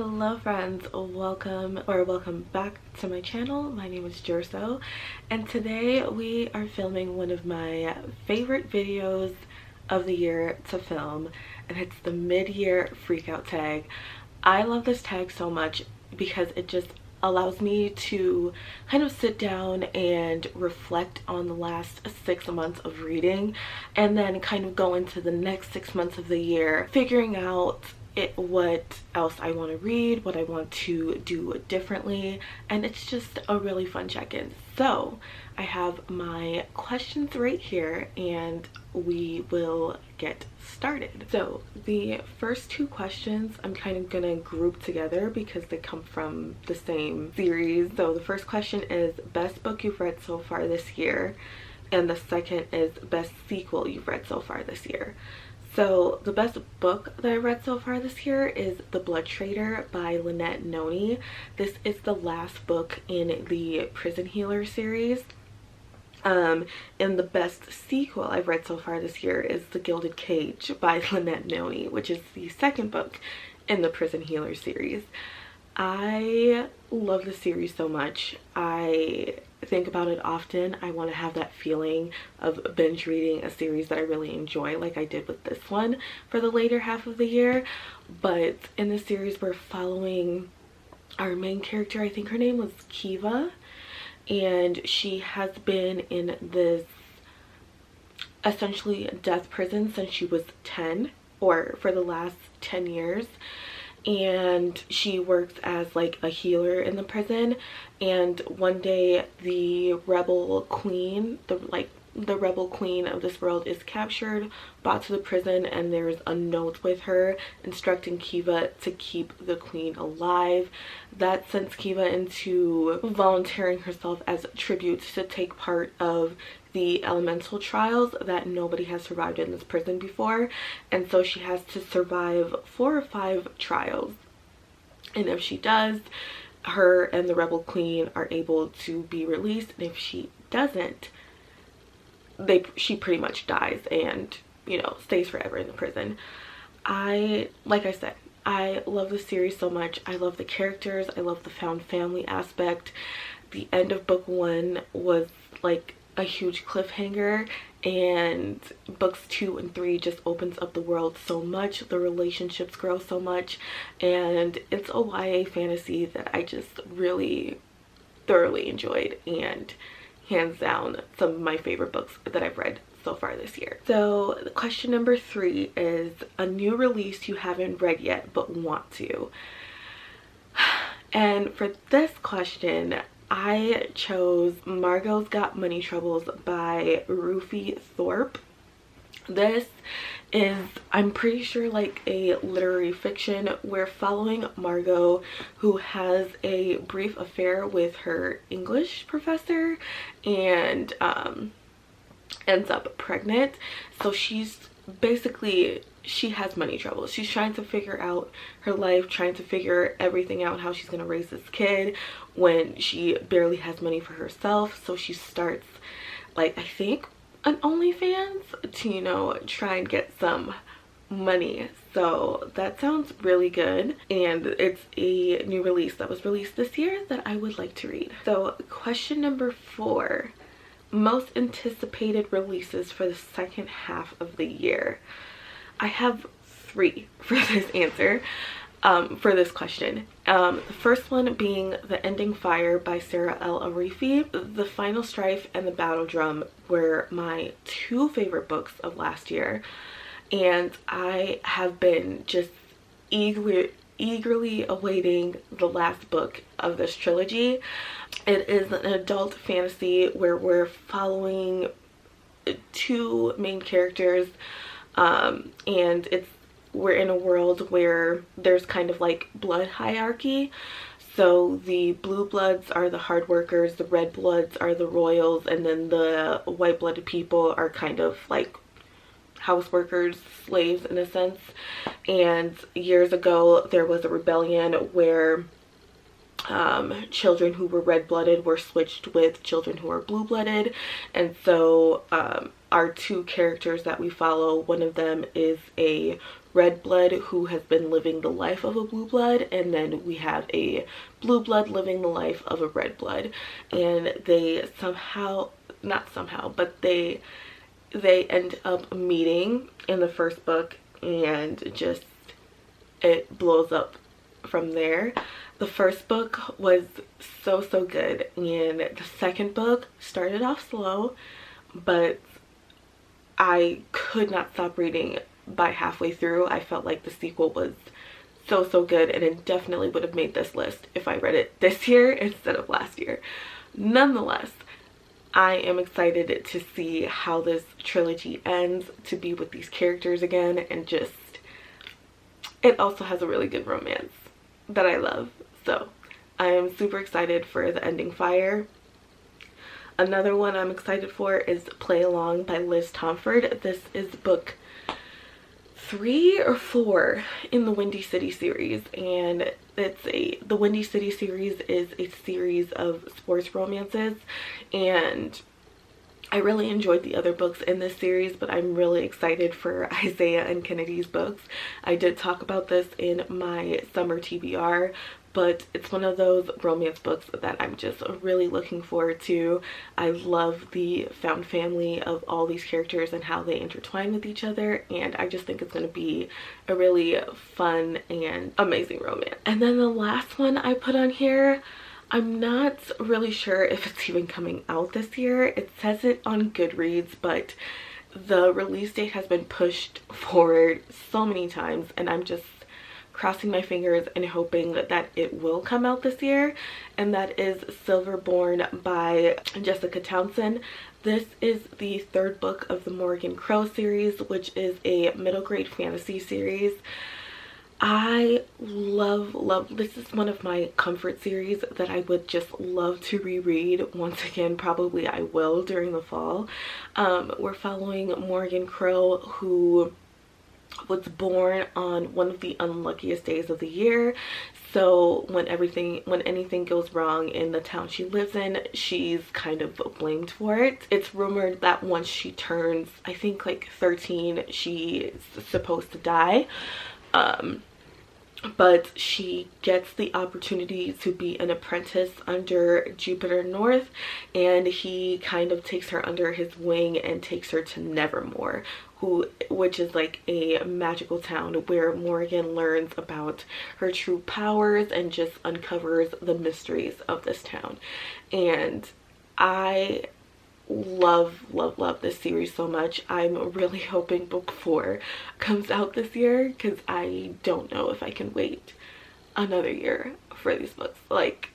Hello friends, welcome back to my channel. My name is Jerso and today we are filming one of my favorite videos of the year to film, and it's the mid-year freakout tag. I love this tag so much because it just allows me to kind of sit down and reflect on the last 6 months of reading and then kind of go into the next 6 months of the year figuring out what else I want to read, what I want to do differently, and it's just a really fun check-in. So I have my questions right here and we will get started. So the first two questions I'm kind of gonna group together because they come from the same series. So the first question is best book you've read so far this year, and the second is best sequel you've read so far this year. So the best book that I read so far this year is The Blood Trader by Lynette Noni. This is the last book in the Prison Healer series. And the best sequel I've read so far this year is The Gilded Cage by Lynette Noni, which is the second book in the Prison Healer series. I love the series so much. I think about it often. I want to have that feeling of binge reading a series that I really enjoy, like I did with this one for the later half of the year. But in this series we're following our main character. I think her name was Kiva, and she has been in this essentially death prison since she was 10, or for the last 10 years. And she works as like a healer in the prison, and one day the rebel queen, the rebel queen of this world is captured, brought to the prison, and there's a note with her instructing Kiva to keep the queen alive. That sends Kiva into volunteering herself as tribute to take part of the elemental trials that nobody has survived in this prison before, and so she has to survive 4 or 5 trials, and if she does, her and the rebel queen are able to be released, and if she doesn't, she pretty much dies and, you know, stays forever in the prison. Like I said, I love the series so much. I love the characters. I love the found family aspect. The end of book 1 was like a huge cliffhanger, and books 2 and 3 just opens up the world so much. The relationships grow so much, and it's a YA fantasy that I just really thoroughly enjoyed, and hands down some of my favorite books that I've read so far this year. So question number 3 is a new release you haven't read yet but want to. And for this question I chose Margot's Got Money Troubles by Rufi Thorpe. This is, I'm pretty sure, like a literary fiction. We're following Margot, who has a brief affair with her English professor and ends up pregnant. So she's basically, she has money troubles. She's trying to figure out her life, trying to figure everything out, how she's gonna raise this kid when she barely has money for herself. So she starts, like, I think an OnlyFans to, you know, try and get some money. So that sounds really good, and it's a new release that was released this year that I would like to read. So question number 4, most anticipated releases for the second half of the year. I have 3 for this answer, for this question. The first one being The Ending Fire by Sarah L. Arifi. The Final Strife and The Battle Drum were my 2 favorite books of last year, and I have been just eagerly awaiting the last book of this trilogy. It is an adult fantasy where we're following 2 main characters, and we're in a world where there's kind of like blood hierarchy. So the blue bloods are the hard workers, the red bloods are the royals, and then the white blooded people are kind of like house workers, slaves in a sense. And years ago there was a rebellion where children who were red-blooded were switched with children who are blue-blooded, and so our 2 characters that we follow, one of them is a red blood who has been living the life of a blue blood, and then we have a blue blood living the life of a red blood. And they somehow, not somehow, but they end up meeting in the first book, and just it blows up from there. The first book was so good, and the second book started off slow, but I could not stop reading by halfway through. I felt like the sequel was so good, and it definitely would have made this list if I read it this year instead of last year. Nonetheless, I am excited to see how this trilogy ends, to be with these characters again, and just, it also has a really good romance that I love. So I am super excited for the ending fire. Another one I'm excited for is Play Along by Liz Tomford. This is book 3 or 4 in the Windy City series, and the Windy City series is a series of sports romances, and I really enjoyed the other books in this series, but I'm really excited for Isaiah and Kennedy's books. I did talk about this in my summer TBR, but it's one of those romance books that I'm just really looking forward to. I love the found family of all these characters and how they intertwine with each other, and I just think it's going to be a really fun and amazing romance. And then the last one I put on here, I'm not really sure if it's even coming out this year. It says it on Goodreads, but the release date has been pushed forward so many times, and I'm just crossing my fingers and hoping that it will come out this year, and that is Silverborn by Jessica Townsend. This is the 3rd book of the Morgan Crow series, which is a middle grade fantasy series. I love this. Is one of my comfort series that I would just love to reread once again. Probably I will during the fall. We're following Morgan Crow, who was born on one of the unluckiest days of the year. So when anything goes wrong in the town she lives in, she's kind of blamed for it. It's rumored that once she turns, I think like 13, she's supposed to die. But she gets the opportunity to be an apprentice under Jupiter North, and he kind of takes her under his wing and takes her to Nevermore, which is like a magical town where Morgan learns about her true powers and just uncovers the mysteries of this town. And I love this series so much. I'm really hoping book 4 comes out this year, because I don't know if I can wait another year for these books. Like,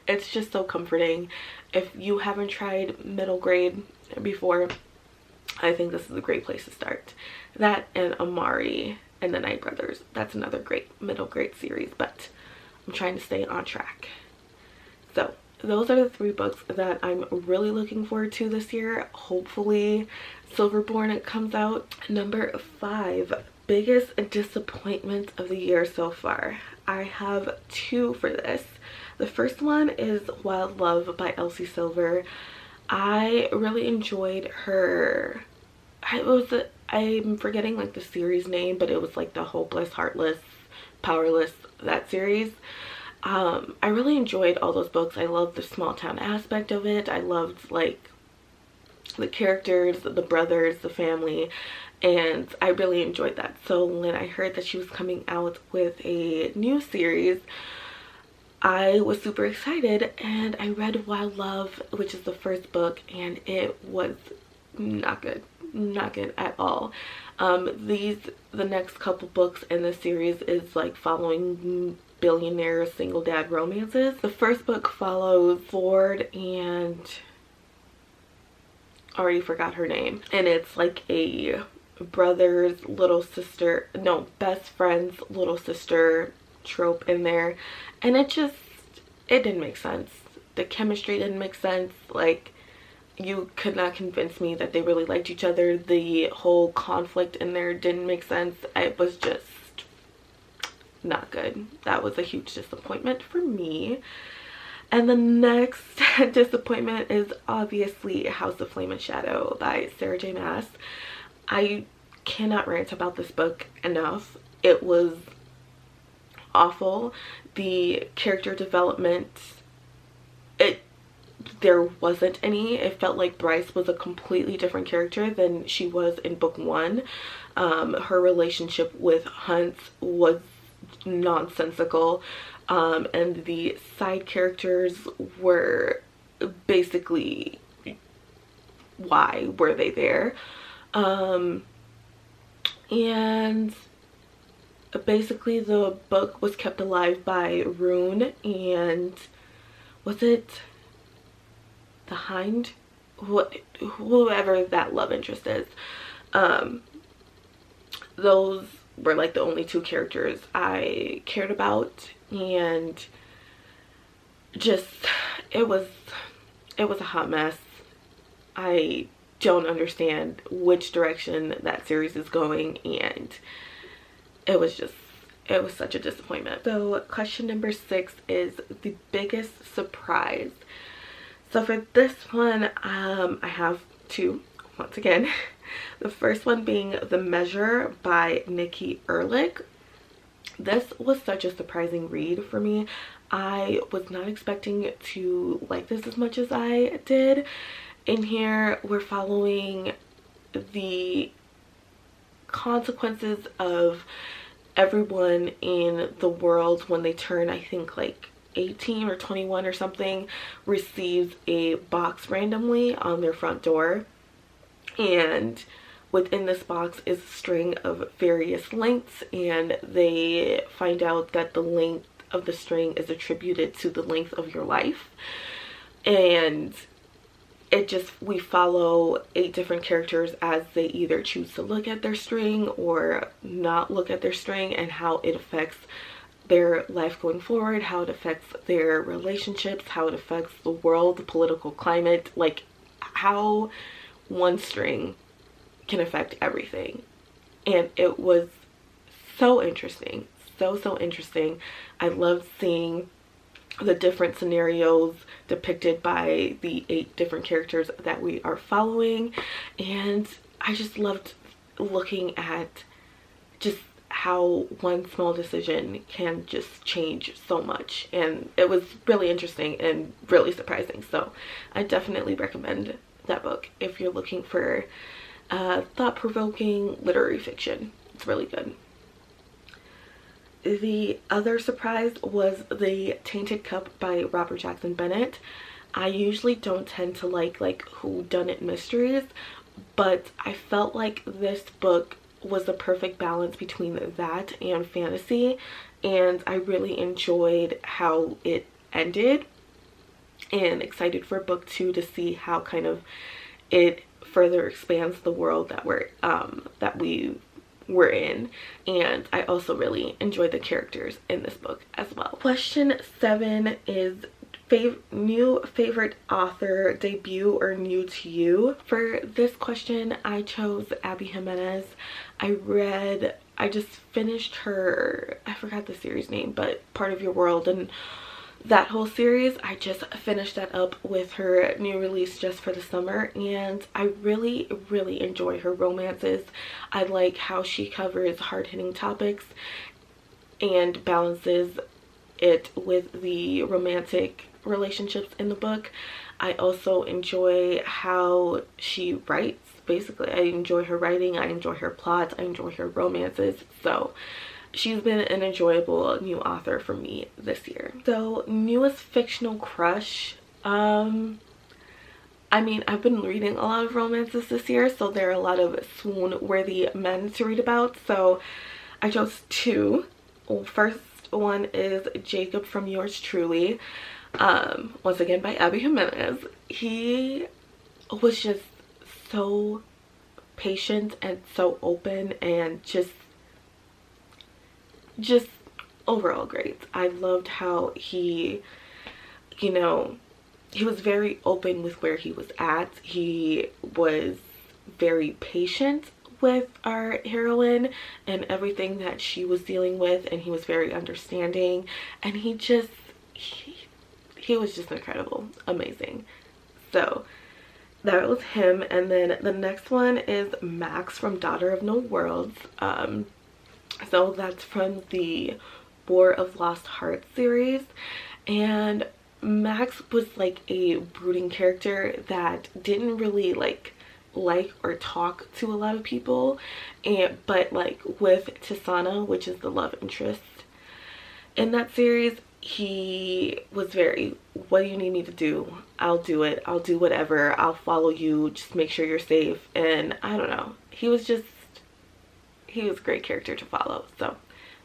it's just so comforting. If you haven't tried middle grade before, I think this is a great place to start. That and Amari and the Night Brothers, that's another great middle grade series, but I'm trying to stay on track. So those are the 3 books that I'm really looking forward to this year. Hopefully Silverborn comes out. Number 5, biggest disappointment of the year so far. I have 2 for this. The first one is Wild Love by Elsie Silver. I really enjoyed her. I'm forgetting like the series name, but it was like the Hopeless, Heartless, Powerless, that series. I really enjoyed all those books. I loved the small town aspect of it. I loved like the characters, the brothers, the family, and I really enjoyed that. So when I heard that she was coming out with a new series, I was super excited, and I read Wild Love, which is the first book, and it was not good at all. The next couple books in the series is like following billionaire single dad romances. The first book follows Ford and already forgot her name, and it's like a brother's little sister, no, best friend's little sister trope in there, and it didn't make sense. The chemistry didn't make sense. Like, you could not convince me that they really liked each other. The whole conflict in there didn't make sense. It was just not good. That was a huge disappointment for me. And the next disappointment is obviously House of Flame and Shadow by Sarah J. Maas. I cannot rant about this book enough. It was awful. The character development, there wasn't any. It felt like Bryce was a completely different character than she was in book one. Her relationship with Hunt was nonsensical, and the side characters were basically, why were they there? And basically the book was kept alive by Rune and, was it the Hind? Whoever that love interest is. Those were like the only two characters I cared about, and just, it was a hot mess. I don't understand which direction that series is going, and it was such a disappointment. So question number 6 is the biggest surprise. So for this one, I have two, once again. The first one being The Measure by Nikki Erlich. This was such a surprising read for me. I was not expecting to like this as much as I did. In here, we're following the consequences of everyone in the world when they turn, I think, like 18 or 21 or something, receives a box randomly on their front door, and within this box is a string of various lengths, and they find out that the length of the string is attributed to the length of your life. And we follow 8 different characters as they either choose to look at their string or not look at their string, and how it affects their life going forward, how it affects their relationships, how it affects the world, the political climate, like how one string can affect everything. And it was so interesting, so interesting. I loved seeing the different scenarios depicted by the 8 different characters that we are following, and I just loved looking at just how one small decision can just change so much. And it was really interesting and really surprising, so I definitely recommend that book if you're looking for thought-provoking literary fiction. It's really good. The other surprise was The Tainted Cup by Robert Jackson Bennett. I usually don't tend to like whodunit mysteries, but I felt like this book was the perfect balance between that and fantasy, and I really enjoyed how it ended, and excited for book 2 to see how kind of it further expands the world that we were in. And I also really enjoyed the characters in this book as well. Question 7 is new favorite author, debut or new to you. For this question, I chose Abby Jimenez. I just finished her, I forgot the series name, but Part of Your World, and that whole series, I just finished that up with her new release Just for the Summer, and I really enjoy her romances. I like how she covers hard-hitting topics and balances it with the romantic relationships in the book. I also enjoy how she writes. Basically, I enjoy her writing, I enjoy her plots, I enjoy her romances. So she's been an enjoyable new author for me this year. So newest fictional crush, I mean, I've been reading a lot of romances this year, so there are a lot of swoon-worthy men to read about. So I chose 2. First one is Jacob from Yours Truly, once again by Abby Jimenez. He was just so patient and so open, and just overall great. I loved how he, he was very open with where he was at. He was very patient with our heroine and everything that she was dealing with, and he was very understanding, and he was just incredible, amazing. So that was him. And then the next one is Max from Daughter of No Worlds. So that's from the War of Lost Hearts series, and Max was like a brooding character that didn't really like or talk to a lot of people, but like with Tisana, which is the love interest in that series, he was very, what do you need me to do? I'll do it. I'll do whatever. I'll follow you. Just make sure you're safe. And I don't know. He was a great character to follow. So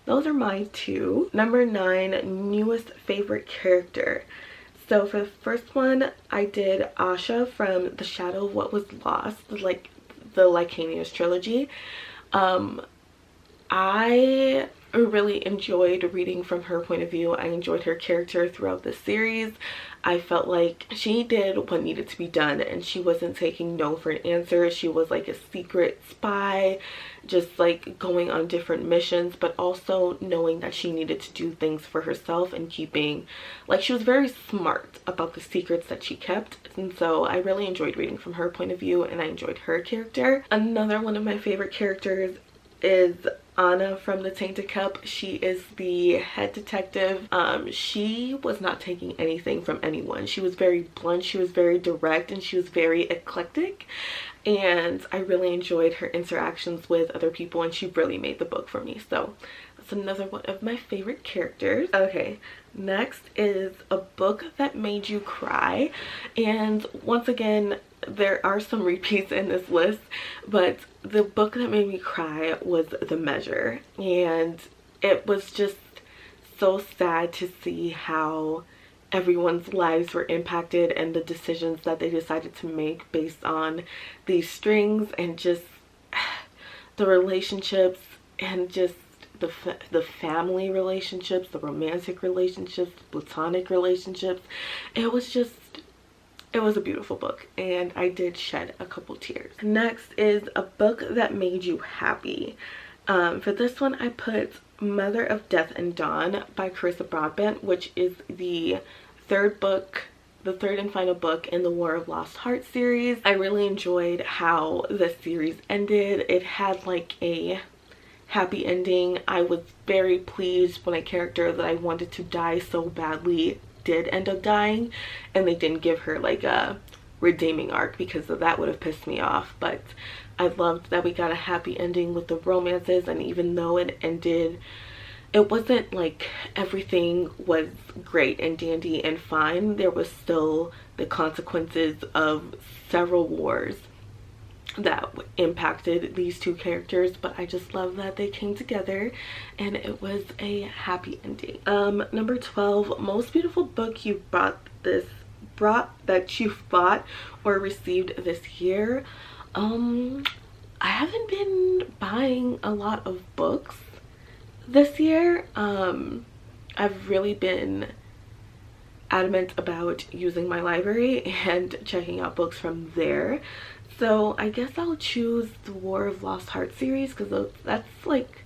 those are my two. Number 9, newest favorite character. So for the first one, I did Asha from The Shadow of What Was Lost, like the Lycanius trilogy. I really enjoyed reading from her point of view. I enjoyed her character throughout the series. I felt like she did what needed to be done, and she wasn't taking no for an answer. She was like a secret spy, just like going on different missions, but also knowing that she needed to do things for herself and keeping, like, she was very smart about the secrets that she kept. And so I really enjoyed reading from her point of view, and I enjoyed her character. Another one of my favorite characters is Anna from The Tainted Cup. She is the head detective. She was not taking anything from anyone. She was very blunt, she was very direct, and she was very eclectic. And I really enjoyed her interactions with other people, and she really made the book for me. So that's another one of my favorite characters. Okay, next is a book that made you cry. And once again, there are some repeats in this list, but the book that made me cry was The Measure. And it was just so sad to see how everyone's lives were impacted and the decisions that they decided to make based on these strings, and just the relationships, and just the family relationships, the romantic relationships, platonic relationships. It was a beautiful book, and I did shed a couple tears. Next is a book that made you happy. For this one, I put Mother of Death and Dawn by Carissa Broadbent, which is the third and final book in the War of Lost Hearts series. I really enjoyed how the series ended. It had like a happy ending. I was very pleased when a character that I wanted to die so badly did end up dying, and they didn't give her like a redeeming arc, because that would have pissed me off. But I loved that we got a happy ending with the romances, and even though it ended, it wasn't like everything was great and dandy and fine. There was still the consequences of several wars that impacted these two characters, but I just love that they came together and it was a happy ending. Number 12, most beautiful book you that you've bought or received this year. I haven't been buying a lot of books this year. I've really been adamant about using my library and checking out books from there. So I guess I'll choose the War of Lost Hearts series, because that's like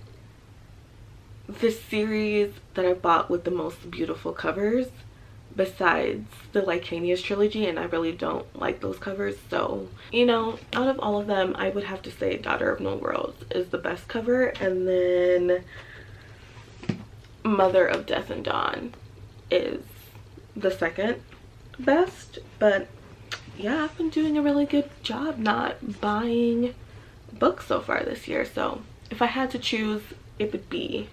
the series that I bought with the most beautiful covers besides the Lycanius trilogy, and I really don't like those covers. So, you know, out of all of them, I would have to say Daughter of No Worlds is the best cover, and then Mother of Death and Dawn is the second best. But yeah, I've been doing a really good job not buying books so far this year, so if I had to choose, it would be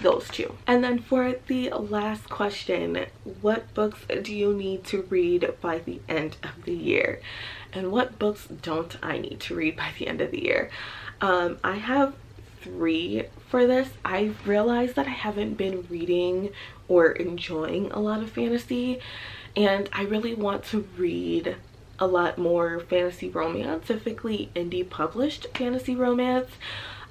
those two. And then for the last question, what books do you need to read by the end of the year? And what books don't I need to read by the end of the year? I have 3 for this. I realized that I haven't been reading or enjoying a lot of fantasy, and I really want to read a lot more fantasy romance, specifically indie published fantasy romance.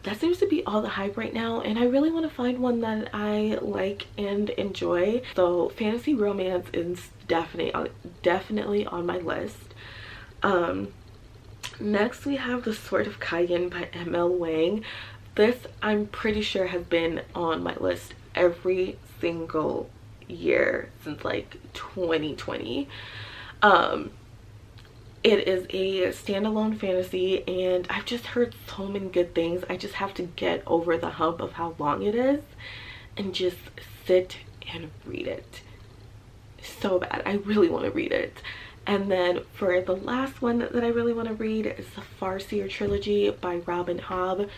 That seems to be all the hype right now, and I really want to find one that I like and enjoy. So fantasy romance is definitely on my list. Next we have The Sword of Cayenne by M.L. Wang. This, I'm pretty sure, has been on my list every single year since like 2020. It is a standalone fantasy, and I've just heard so many good things. I just have to get over the hump of how long it is and just sit and read it so bad. I really want to read it. And then for the last one that I really want to read is the Farseer trilogy by Robin Hobb.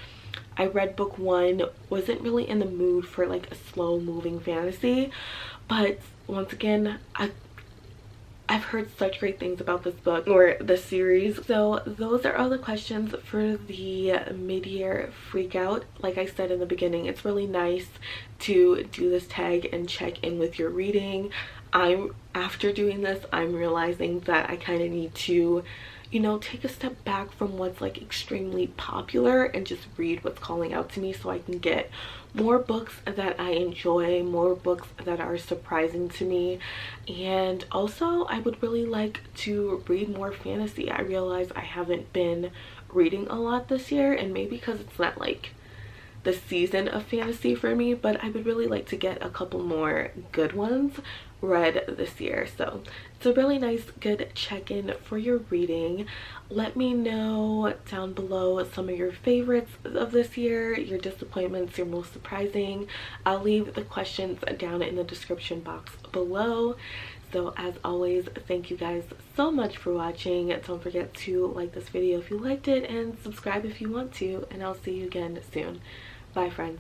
I read book 1, wasn't really in the mood for like a slow moving fantasy, but once again, I've heard such great things about this book or the series. So those are all the questions for the mid-year freakout. Like I said in the beginning, it's really nice to do this tag and check in with your reading. After doing this, I'm realizing that I kind of need to, you know, take a step back from what's like extremely popular and just read what's calling out to me, so I can get more books that I enjoy, more books that are surprising to me. And also I would really like to read more fantasy. I realize I haven't been reading a lot this year, and maybe because it's not like the season of fantasy for me, but I would really like to get a couple more good ones read this year. So it's a really nice good check-in for your reading. Let me know down below some of your favorites of this year, your disappointments, your most surprising. I'll leave the questions down in the description box below. So as always, thank you guys so much for watching. Don't forget to like this video if you liked it and subscribe if you want to, and I'll see you again soon. Bye friends.